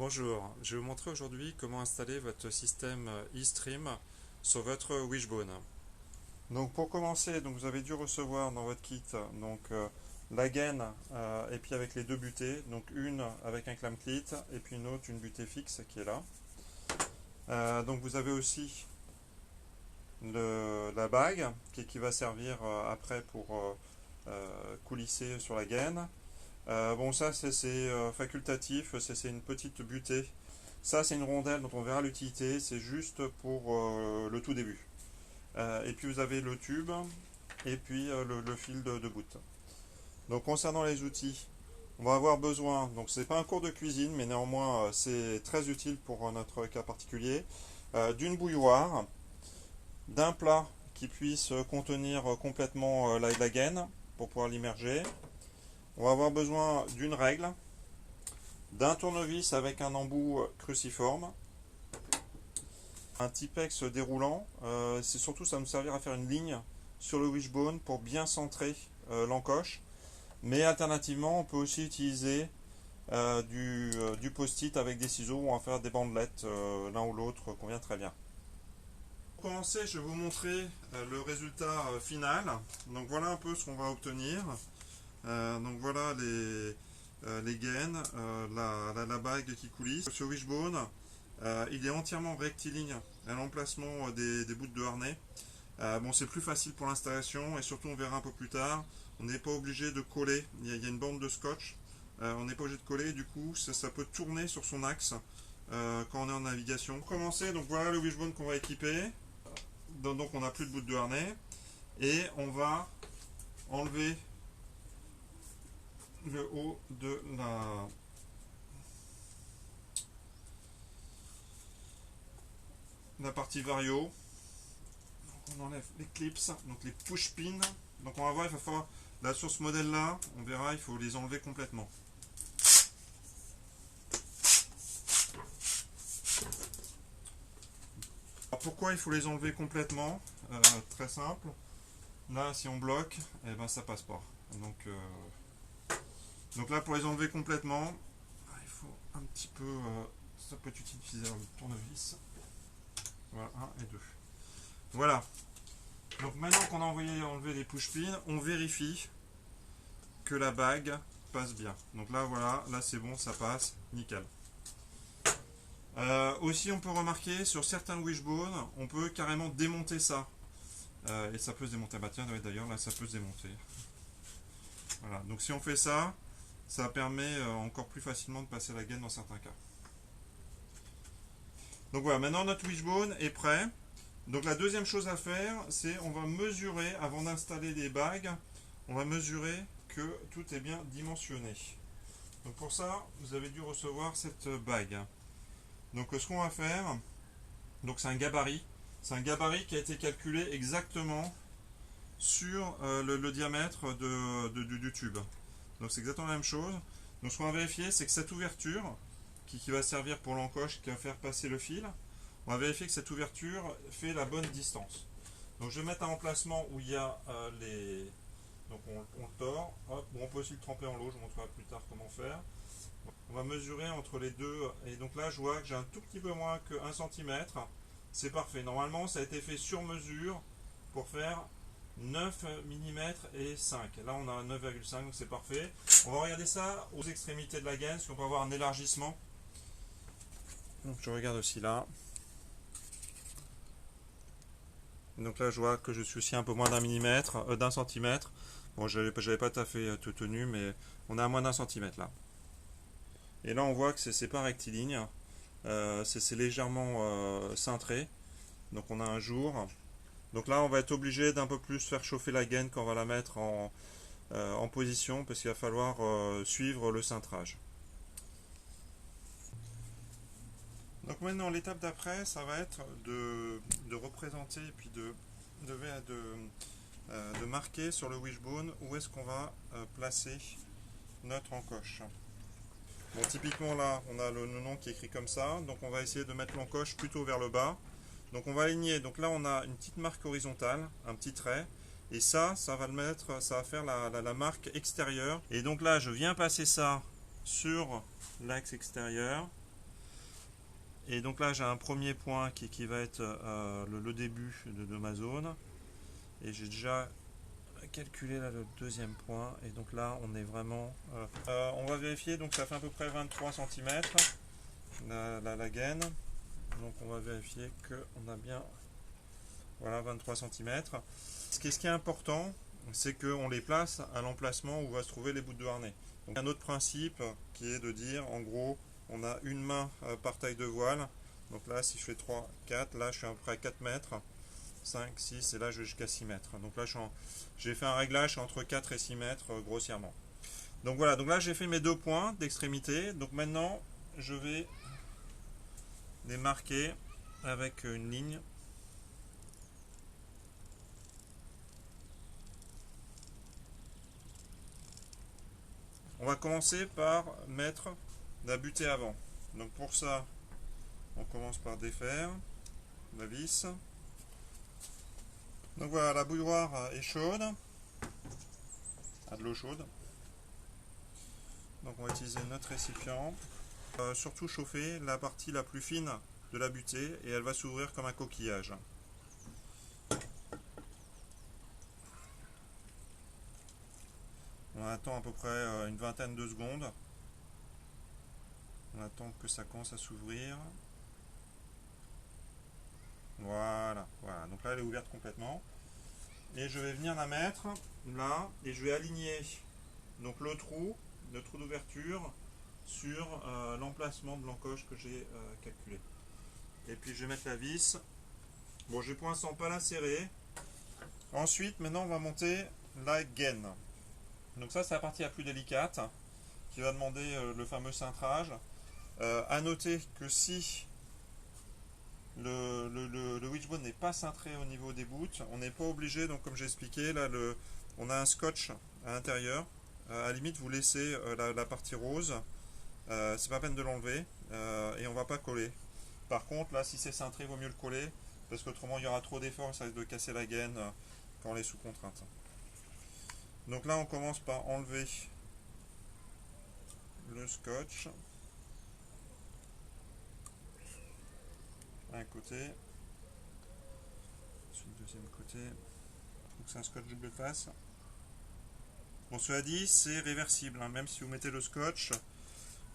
Bonjour, je vais vous montrer aujourd'hui comment installer votre système eStream sur votre Wishbone. Donc pour commencer, vous avez dû recevoir dans votre kit la gaine et puis avec les deux butées, donc une avec un clamp clit et puis une autre, une butée fixe qui est là. Donc vous avez aussi la bague qui va servir après pour coulisser sur la gaine. Bon, ça c'est facultatif, c'est une petite butée. Ça c'est une rondelle dont on verra l'utilité, c'est juste pour le tout début. Et puis vous avez le tube et puis le fil de bout. Donc concernant les outils, on va avoir besoin, donc c'est pas un cours de cuisine mais néanmoins c'est très utile pour notre cas particulier, d'une bouilloire, d'un plat qui puisse contenir complètement la gaine pour pouvoir l'immerger. On va avoir besoin d'une règle, d'un tournevis avec un embout cruciforme, un Tipex déroulant. C'est surtout ça va nous servir à faire une ligne sur le wishbone pour bien centrer l'encoche. Mais alternativement, on peut aussi utiliser du post-it avec des ciseaux ou en faire des bandelettes, l'un ou l'autre convient très bien. Pour commencer, je vais vous montrer le résultat final. Donc voilà un peu ce qu'on va obtenir. Donc voilà les gaines, la bague qui coulisse. Ce wishbone, il est entièrement rectiligne à l'emplacement des bouts de harnais. Bon, c'est plus facile pour l'installation et surtout on verra un peu plus tard. On n'est pas obligé de coller, il y a une bande de scotch. On n'est pas obligé de coller, du coup ça peut tourner sur son axe quand on est en navigation. Pour commencer, donc voilà le wishbone qu'on va équiper. Donc on n'a plus de bout de harnais et on va enlever le haut de la partie vario. Donc on enlève les clips, donc les push pins. Donc on va voir, il va falloir, là sur ce modèle là, on verra, il faut les enlever complètement. Alors pourquoi il faut les enlever complètement? Très simple. Là si on bloque, eh ben ça passe pas. Donc là pour les enlever complètement, il faut un petit peu, ça peut être utiliser le tournevis. Voilà, 1 et 2. Voilà. Donc maintenant qu'on a enlevé les push pins, on vérifie que la bague passe bien. Donc là voilà, là c'est bon, ça passe, nickel. Aussi on peut remarquer sur certains wishbones, on peut carrément démonter ça. Et ça peut se démonter, bah tiens d'ailleurs là ça peut se démonter. Voilà, donc si on fait ça, ça permet encore plus facilement de passer la gaine dans certains cas. Donc voilà, maintenant notre wishbone est prêt. Donc la deuxième chose à faire, c'est on va mesurer, avant d'installer les bagues, on va mesurer que tout est bien dimensionné. Donc pour ça, vous avez dû recevoir cette bague. Donc ce qu'on va faire, donc c'est un gabarit. C'est un gabarit qui a été calculé exactement sur le diamètre du tube. Donc c'est exactement la même chose. Donc ce qu'on va vérifier, c'est que cette ouverture, qui va servir pour l'encoche, qui va faire passer le fil, on va vérifier que cette ouverture fait la bonne distance. Donc je vais mettre un emplacement où il y a les... Donc on le tord, hop. Bon, on peut aussi le tremper en l'eau, je vous montrerai plus tard comment faire. On va mesurer entre les deux, et donc là je vois que j'ai un tout petit peu moins que 1 cm. C'est parfait, normalement ça a été fait sur mesure pour faire 9 mm et 5. Là on a 9,5, donc c'est parfait. On va regarder ça aux extrémités de la gaine, parce qu'on peut avoir un élargissement. Donc je regarde aussi là. Donc là je vois que je suis aussi un peu moins d'un centimètre. Bon, j'avais pas tout à fait tout tenu, mais on est à moins d'1 centimètre là. Et là on voit que c'est pas rectiligne, c'est légèrement cintré. Donc on a un jour. Donc là on va être obligé d'un peu plus faire chauffer la gaine quand on va la mettre en position, parce qu'il va falloir suivre le cintrage. Donc maintenant l'étape d'après, ça va être de représenter et puis de marquer sur le wishbone où est-ce qu'on va placer notre encoche. Bon, typiquement là on a le nom qui est écrit comme ça, donc on va essayer de mettre l'encoche plutôt vers le bas. Donc on va aligner, donc là on a une petite marque horizontale, un petit trait, et ça va faire la marque extérieure. Et donc là je viens passer ça sur l'axe extérieur. Et donc là j'ai un premier point qui va être le début de ma zone. Et j'ai déjà calculé là le deuxième point. Et donc là on est vraiment... on va vérifier, donc ça fait à peu près 23 cm la gaine. Donc on va vérifier qu'on a bien, voilà, 23 cm. Ce qui est important, c'est qu'on les place à l'emplacement où va se trouver les bouts de harnais. Donc un autre principe qui est de dire, en gros, on a une main par taille de voile. Donc là, si je fais 3, 4, là je suis à peu près à 4 mètres, 5, 6, et là je vais jusqu'à 6 mètres. Donc là j'ai fait un réglage entre 4 et 6 mètres grossièrement. Donc voilà, donc là j'ai fait mes deux points d'extrémité. Donc maintenant, je vais les marquer avec une ligne. On va commencer par mettre la butée avant. Donc pour ça, on commence par défaire la vis. Donc voilà, la bouilloire est chaude, a de l'eau chaude. Donc on va utiliser notre récipient. Surtout chauffer la partie la plus fine de la butée et elle va s'ouvrir comme un coquillage. On attend à peu près une vingtaine de secondes. On attend que ça commence à s'ouvrir. Voilà, voilà. Donc là elle est ouverte complètement. Et je vais venir la mettre là et je vais aligner donc le trou d'ouverture sur l'emplacement de l'encoche que j'ai calculé. Et puis je vais mettre la vis. Bon, je vais pour l'instant pas la serrer. Ensuite, maintenant on va monter la gaine. Donc ça c'est la partie la plus délicate qui va demander le fameux cintrage. À noter que si le wishbone n'est pas cintré au niveau des bouts, on n'est pas obligé, donc comme j'ai expliqué, là on a un scotch à l'intérieur. À la limite vous laissez la partie rose, c'est pas la peine de l'enlever et on va pas coller. Par contre là si c'est cintré, il vaut mieux le coller parce qu'autrement il y aura trop d'efforts et ça risque de casser la gaine quand on est sous contrainte. Donc là on commence par enlever le scotch un côté, sur le deuxième côté. Donc c'est un scotch double face. Bon, cela dit, c'est réversible, hein. Même si vous mettez le scotch,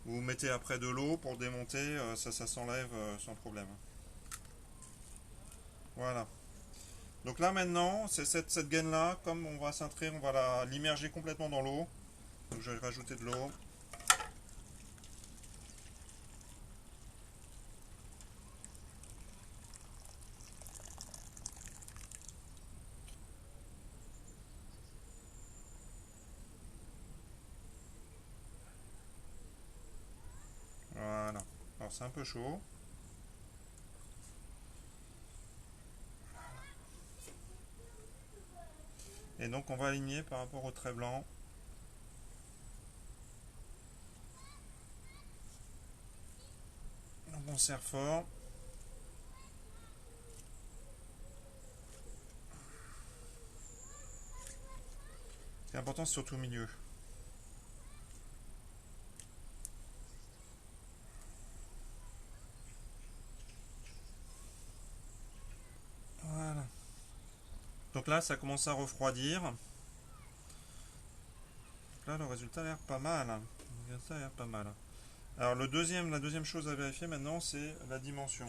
vous mettez après de l'eau pour démonter, ça s'enlève sans problème. Voilà. Donc là maintenant, c'est cette gaine là, comme on va cintrer, on va l'immerger complètement dans l'eau. Donc je vais rajouter de l'eau. Voilà. Alors c'est un peu chaud. Et donc on va aligner par rapport au trait blanc. Donc on serre fort. Ce qui est important, c'est surtout au milieu. Voilà. Donc là, ça commence à refroidir. Donc là, le résultat a l'air pas mal. Le résultat a l'air pas mal. Alors la deuxième chose à vérifier maintenant, c'est la dimension.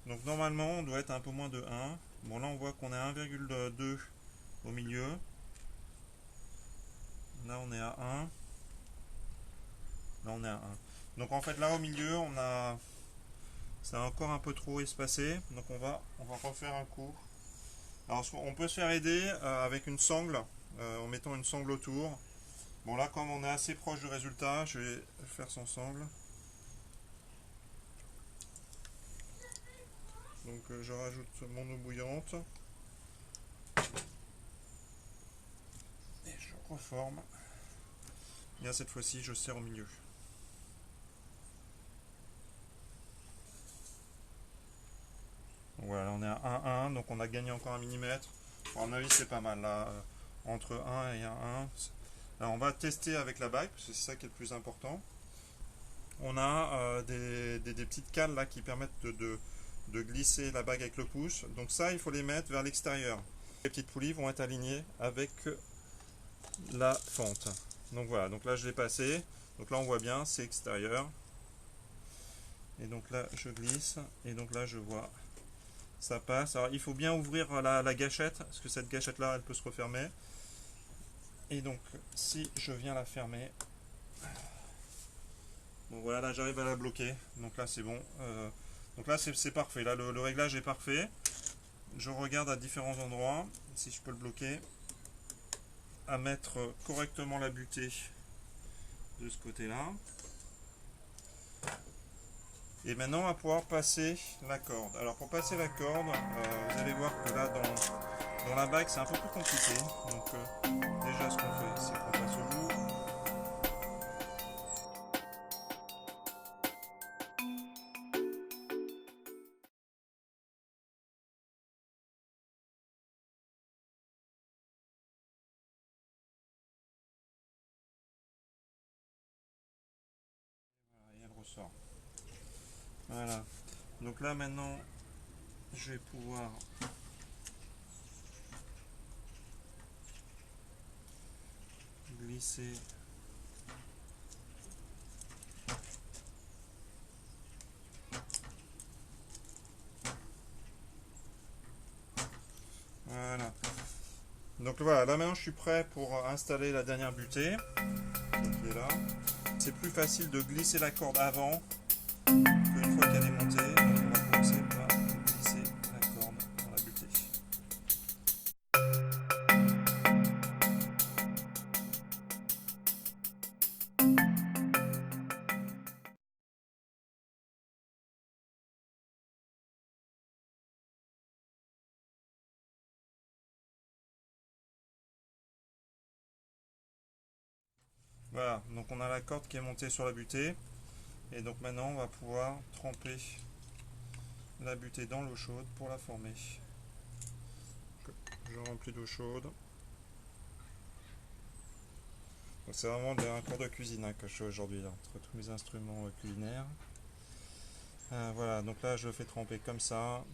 Donc normalement, on doit être à un peu moins de 1. Bon, là, on voit qu'on est à 1,2 au milieu. Là, on est à 1. Là, on est à 1. Donc en fait, là, au milieu, c'est encore un peu trop espacé. Donc on va refaire un coup. Alors, on peut se faire aider avec une sangle, en mettant une sangle autour. Bon, là, comme on est assez proche du résultat, je vais faire sans sangle. Donc je rajoute mon eau bouillante. Et je reforme. Bien, cette fois-ci, je serre au milieu. Voilà, on est à 1,1, donc on a gagné encore 1 mm. Bon, à mon avis, c'est pas mal. Là, entre 1 et 1,1. Alors, on va tester avec la bague, parce que c'est ça qui est le plus important. on a des petites cales là qui permettent de glisser la bague avec le pouce. Donc ça, il faut les mettre vers l'extérieur. Les petites poulies vont être alignées avec la fente. Donc voilà, donc là je l'ai passé. Donc là on voit bien, c'est extérieur. Et donc là je glisse, et donc là je vois, ça passe. Alors il faut bien ouvrir la gâchette, parce que cette gâchette là elle peut se refermer. Et donc si je viens la fermer, bon voilà, là j'arrive à la bloquer. Donc là c'est bon. Donc là c'est parfait, là le réglage est parfait. Je regarde à différents endroits, si je peux le bloquer, à mettre correctement la butée de ce côté là. Et maintenant on va pouvoir passer la corde. Alors pour passer la corde, vous allez voir que là dans la bague c'est un peu plus compliqué. Donc déjà ce qu'on fait, c'est qu'on passe au bout. Voilà, et elle ressort. Voilà. Donc là maintenant je vais pouvoir glisser voilà. Donc voilà, là maintenant je suis prêt pour installer la dernière butée qui est là. C'est plus facile de glisser la corde avant qu'une fois qu'elle est montée. Donc on va commencer par glisser la corde dans la butée. Voilà, donc on a la corde qui est montée sur la butée. Et donc maintenant on va pouvoir tremper la butée dans l'eau chaude pour la former. Je remplis d'eau chaude. C'est vraiment un cours de cuisine que je fais aujourd'hui entre tous mes instruments culinaires. Voilà, donc là je le fais tremper comme ça.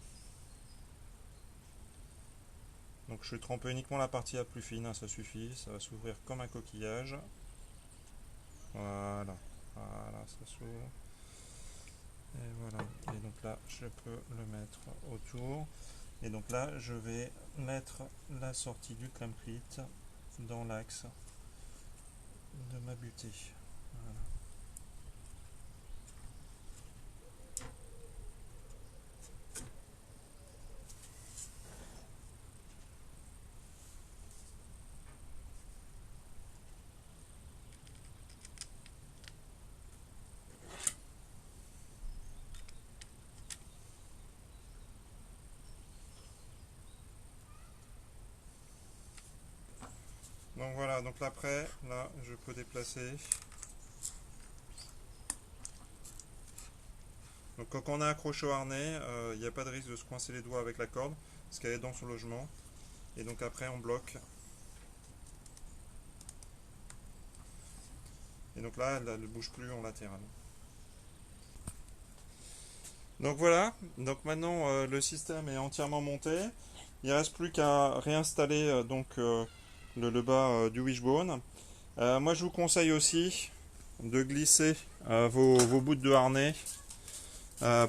Donc je vais tremper uniquement la partie la plus fine, ça suffit, ça va s'ouvrir comme un coquillage. Voilà, voilà, ça s'ouvre. Et voilà, et donc là je peux le mettre autour. Et donc là je vais mettre la sortie du Kramkrit dans l'axe de ma butée. Voilà. Donc voilà, donc là après, là je peux déplacer. Donc quand on a accroché au harnais, il n'y a pas de risque de se coincer les doigts avec la corde, parce qu'elle est dans son logement. Et donc après on bloque. Et donc là, elle ne bouge plus en latéral. Donc voilà, donc maintenant le système est entièrement monté. Il ne reste plus qu'à réinstaller le bas du wishbone. Moi je vous conseille aussi de glisser vos bouts de harnais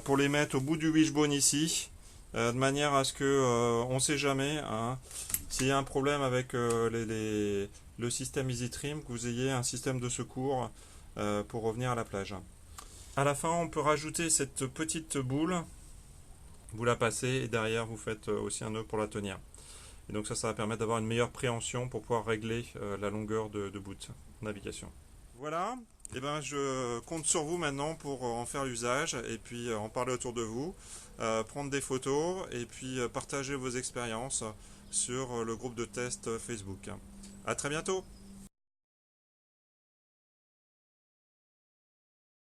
pour les mettre au bout du wishbone ici, de manière à ce que on ne sait jamais hein, s'il y a un problème avec le système EasyTrim, que vous ayez un système de secours pour revenir à la plage. À la fin, on peut rajouter cette petite boule, vous la passez et derrière vous faites aussi un nœud pour la tenir. Et donc ça va permettre d'avoir une meilleure préhension pour pouvoir régler la longueur de bout de navigation. Voilà, et ben je compte sur vous maintenant pour en faire l'usage et puis en parler autour de vous, prendre des photos et puis partager vos expériences sur le groupe de test Facebook. À très bientôt.